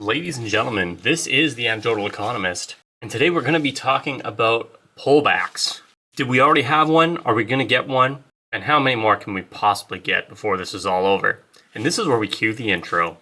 Ladies and gentlemen, this is the Anecdotal Economist, and today we're going to be talking about pullbacks. Did we already have one? Are we going to get one? And how many more can we possibly get before this is all over? And this is where we cue the intro.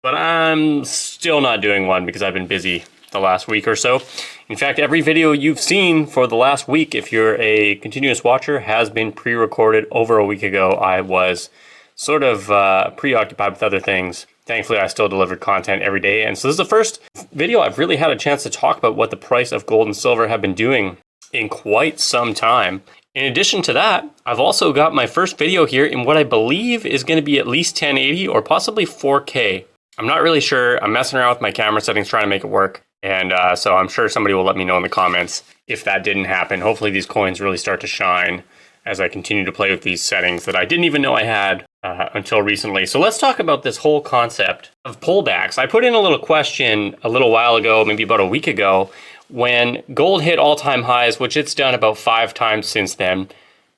But I'm still not doing one because I've been busy the last week or so. In fact, every video you've seen for the last week, if you're a continuous watcher, has been pre-recorded over a week ago. I was sort of preoccupied with other things. Thankfully, I still delivered content every day. And so this is the first video I've really had a chance to talk about what the price of gold and silver have been doing in quite some time. In addition to that, I've also got my first video here in what I believe is going to be at least 1080 or possibly 4K. I'm not really sure. I'm messing around with my camera settings trying to make it work. And so I'm sure somebody will let me know in the comments if that didn't happen. Hopefully these coins really start to shine as I continue to play with these settings that I didn't even know I had until recently. So let's talk about this whole concept of pullbacks. I put in a little question a little while ago, maybe about a week ago, when gold hit all-time highs, which it's done about 5 times since then.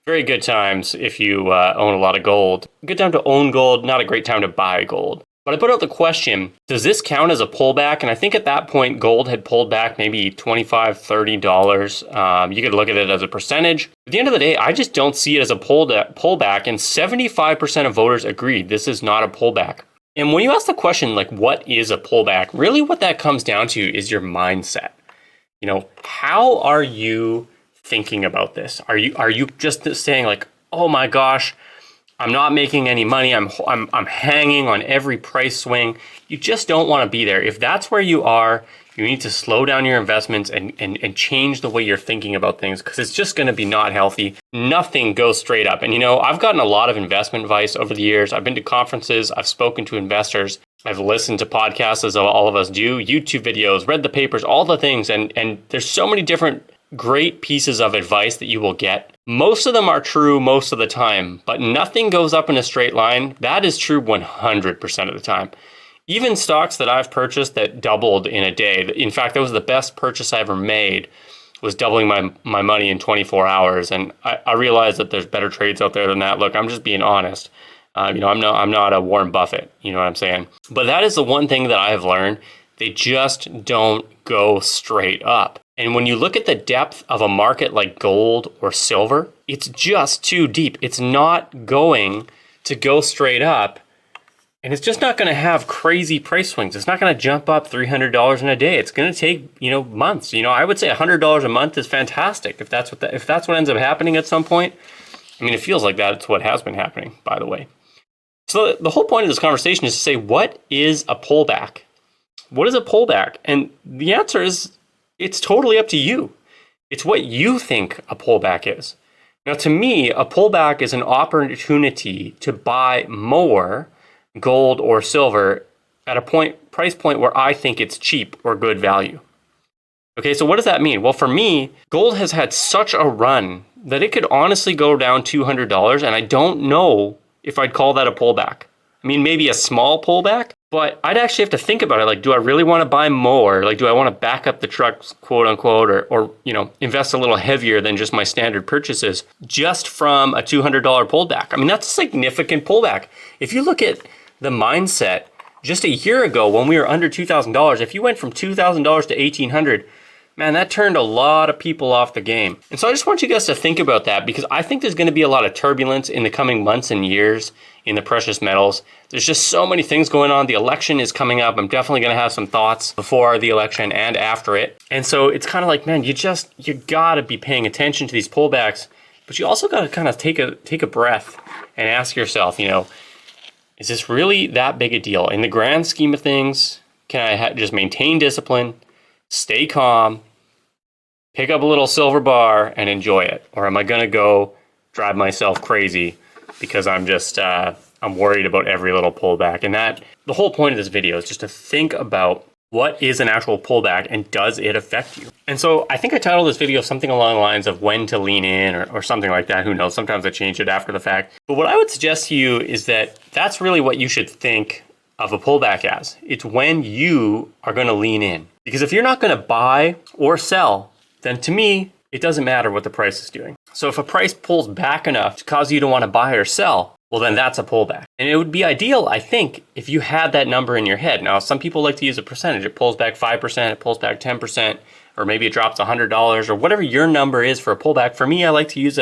Very good times if you own a lot of gold. Good time to own gold, not a great time to buy gold. But I put out the question, does this count as a pullback? And I think at that point, gold had pulled back maybe $25, $30. You could look at it as a percentage. At the end of the day, I just don't see it as a pullback. And 75% of voters agreed this is not a pullback. And when you ask the question, like, what is a pullback? Really what that comes down to is your mindset. You know, how are you thinking about this? Are you just saying like, oh my gosh, I'm not making any money. I'm hanging on every price swing. You just don't want to be there. If that's where you are, you need to slow down your investments and change the way you're thinking about things, because it's just going to be not healthy. Nothing goes straight up. And you know, I've gotten a lot of investment advice over the years. I've been to conferences. I've spoken to investors. I've listened to podcasts, as all of us do, YouTube videos, read the papers, all the things. And there's so many different great pieces of advice that you will get. Most of them are true most of the time, but nothing goes up in a straight line. That is true 100% of the time. Even stocks that I've purchased that doubled in a day. In fact, that was the best purchase I ever made, was doubling my money in 24 hours. And I realize that there's better trades out there than that. Look, I'm just being honest. I'm not a Warren Buffett, you know what I'm saying? But that is the one thing that I have learned. They just don't go straight up. And when you look at the depth of a market like gold or silver, it's just too deep. It's not going to go straight up. And it's just not going to have crazy price swings. It's not going to jump up $300 in a day. It's going to take, months. I would say $100 a month is fantastic if that's what ends up happening at some point. I mean, it feels like that's what has been happening, by the way. So the whole point of this conversation is to say, what is a pullback? What is a pullback? And the answer is, it's totally up to you. It's what you think a pullback is. Now, to me, a pullback is an opportunity to buy more gold or silver at a price point where I think it's cheap or good value. Okay, so what does that mean? Well, for me, gold has had such a run that it could honestly go down $200, and I don't know if I'd call that a pullback. I mean, maybe a small pullback, but I'd actually have to think about it. Like, do I really want to buy more? Like, do I want to back up the trucks, quote unquote, or invest a little heavier than just my standard purchases just from a $200 pullback? I mean, that's a significant pullback. If you look at the mindset just a year ago when we were under $2,000, if you went from $2,000 to $1,800, man, that turned a lot of people off the game. And so I just want you guys to think about that, because I think there's going to be a lot of turbulence in the coming months and years in the precious metals. There's just so many things going on. The election is coming up. I'm definitely going to have some thoughts before the election and after it. And so it's kind of like, man, you got to be paying attention to these pullbacks, but you also got to kind of take a breath and ask yourself, is this really that big a deal? In the grand scheme of things, can I just maintain discipline, stay calm, pick up a little silver bar and enjoy it? Or am I going to go drive myself crazy because I'm just, I'm worried about every little pullback? And the whole point of this video is just to think about what is an actual pullback and does it affect you? And so I think I titled this video something along the lines of when to lean in or something like that. Who knows? Sometimes I change it after the fact. But what I would suggest to you is that that's really what you should think of a pullback as. It's when you are going to lean in. Because if you're not going to buy or sell, then to me, it doesn't matter what the price is doing. So if a price pulls back enough to cause you to want to buy or sell, well, then that's a pullback. And it would be ideal, I think, if you had that number in your head. Now, some people like to use a percentage. It pulls back 5%, it pulls back 10%, or maybe it drops $100, or whatever your number is for a pullback. For me, I like to use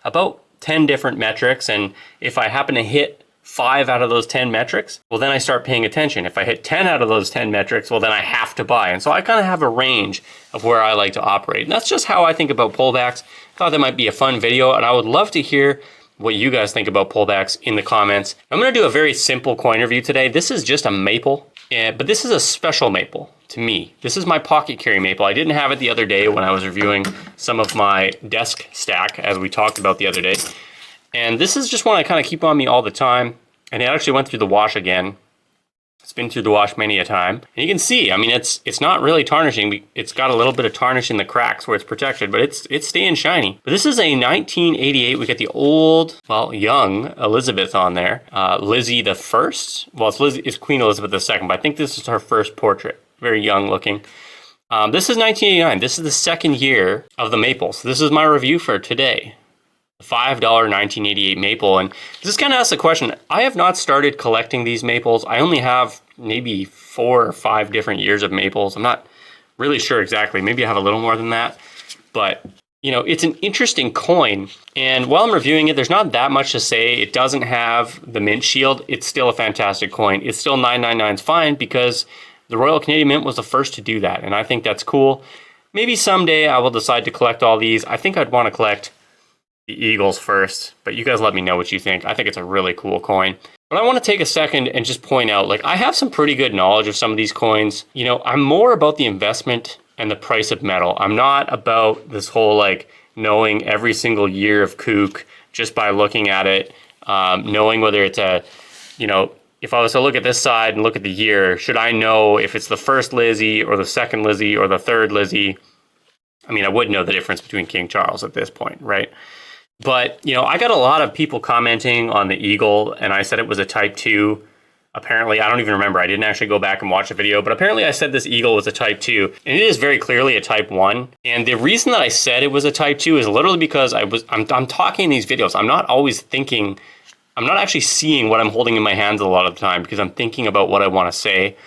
about 10 different metrics, and if I happen to hit 5 out of those 10 metrics, well, then I start paying attention. If I hit 10 out of those 10 metrics, well, then I have to buy. And so I kind of have a range of where I like to operate. And that's just how I think about pullbacks. I thought that might be a fun video, and I would love to hear what you guys think about pullbacks in the comments. I'm going to do a very simple coin review today. This is just a maple, but this is a special maple to me. This is my pocket carry maple. I didn't have it the other day when I was reviewing some of my desk stack, as we talked about the other day. And this is just one I kind of keep on me all the time. And it actually went through the wash again. It's been through the wash many a time. And you can see, I mean, it's not really tarnishing. It's got a little bit of tarnish in the cracks where it's protected, but it's staying shiny. But this is a 1988. We got the old, well, young Elizabeth on there. Lizzie the First. Well, it's Queen Elizabeth II, but I think this is her first portrait. Very young looking. This is 1989. This is the second year of the maple. So this is my review for today. $5 1988 maple. And this kind of asks the question, I have not started collecting these maples. I only have maybe 4 or 5 different years of maples. I'm not really sure exactly. Maybe I have a little more than that. But, you know, it's an interesting coin. And while I'm reviewing it, there's not that much to say. It doesn't have the mint shield. It's still a fantastic coin. It's still 999 is fine because the Royal Canadian Mint was the first to do that. And I think that's cool. Maybe someday I will decide to collect all these. I think I'd want to collect the Eagles first, but you guys let me know what you think. I think it's a really cool coin. But I want to take a second and just point out, like, I have some pretty good knowledge of some of these coins. You know, I'm more about the investment and the price of metal. I'm not about this whole, like, knowing every single year of kook just by looking at it, knowing whether it's a, you know, if I was to look at this side and look at the year, should I know if it's the first Lizzie or the second Lizzie or the third Lizzie? I mean, I would know the difference between King Charles at this point, right? But, you know, I got a lot of people commenting on the Eagle, and I said it was a Type 2. Apparently, I don't even remember. I didn't actually go back and watch the video, but apparently I said this Eagle was a Type 2, and it is very clearly a Type 1. And the reason that I said it was a Type 2 is literally because I'm talking in these videos. I'm not always thinking, I'm not actually seeing what I'm holding in my hands a lot of the time because I'm thinking about what I want to say.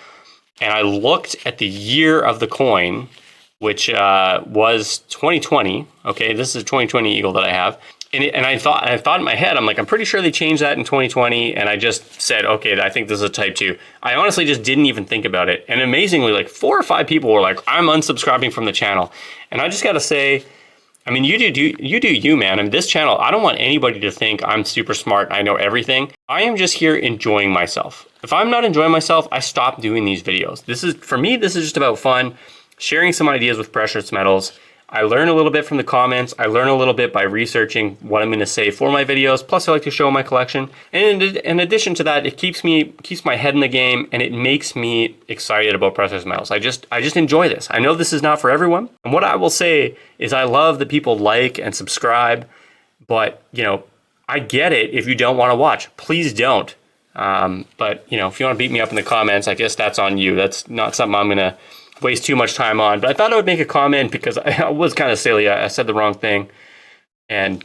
And I looked at the year of the coin, which was 2020. Okay, this is a 2020 Eagle that I have. And I thought in my head, I'm like, I'm pretty sure they changed that in 2020. And I just said, okay, I think this is a Type 2. I honestly just didn't even think about it. And amazingly, like 4 or 5 people were like, I'm unsubscribing from the channel. And I just got to say, I mean, you do you, man. I mean, this channel, I don't want anybody to think I'm super smart. I know everything. I am just here enjoying myself. If I'm not enjoying myself, I stop doing these videos. For me, this is just about fun, sharing some ideas with precious metals. I learn a little bit from the comments. I learn a little bit by researching what I'm going to say for my videos. Plus, I like to show my collection. And in addition to that, it keeps my head in the game, and it makes me excited about precious metals. I just enjoy this. I know this is not for everyone. And what I will say is I love that people like and subscribe, but, you know, I get it if you don't want to watch. Please don't. But, you know, if you want to beat me up in the comments, I guess that's on you. That's not something I'm going to waste too much time on, but I thought I would make a comment because I was kind of silly. I said the wrong thing, and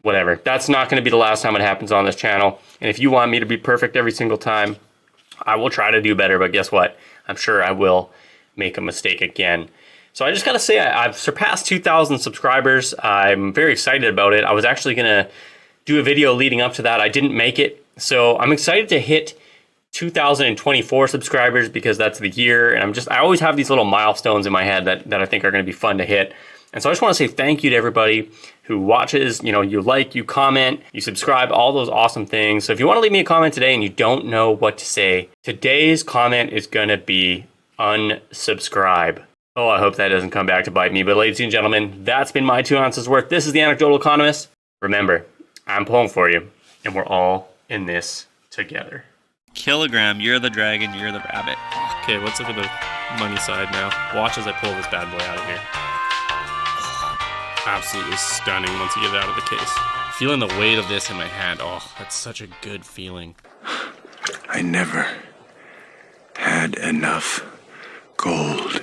whatever. That's not going to be the last time it happens on this channel. And if you want me to be perfect every single time, I will try to do better, but guess what? I'm sure I will make a mistake again. So I just got to say, I've surpassed 2,000 subscribers. I'm very excited about it. I was actually going to do a video leading up to that. I didn't make it. So I'm excited to hit 2024 subscribers because that's the year, and I always have these little milestones in my head that I think are going to be fun to hit. And so I just want to say thank you to everybody who watches. You know, you like, you comment, you subscribe, all those awesome things. So if you want to leave me a comment today and you don't know what to say, today's comment is going to be unsubscribe. Oh, I hope that doesn't come back to bite me. But ladies and gentlemen, that's been my 2 ounces worth. This is the Anecdotal Economist. Remember, I'm pulling for you, and we're all in this together. Kilogram, you're the dragon, you're the rabbit. Okay, let's look at the money side now. Watch as I pull this bad boy out of here. Absolutely stunning once you get it out of the case. Feeling the weight of this in my hand. Oh, that's such a good feeling. I never had enough gold.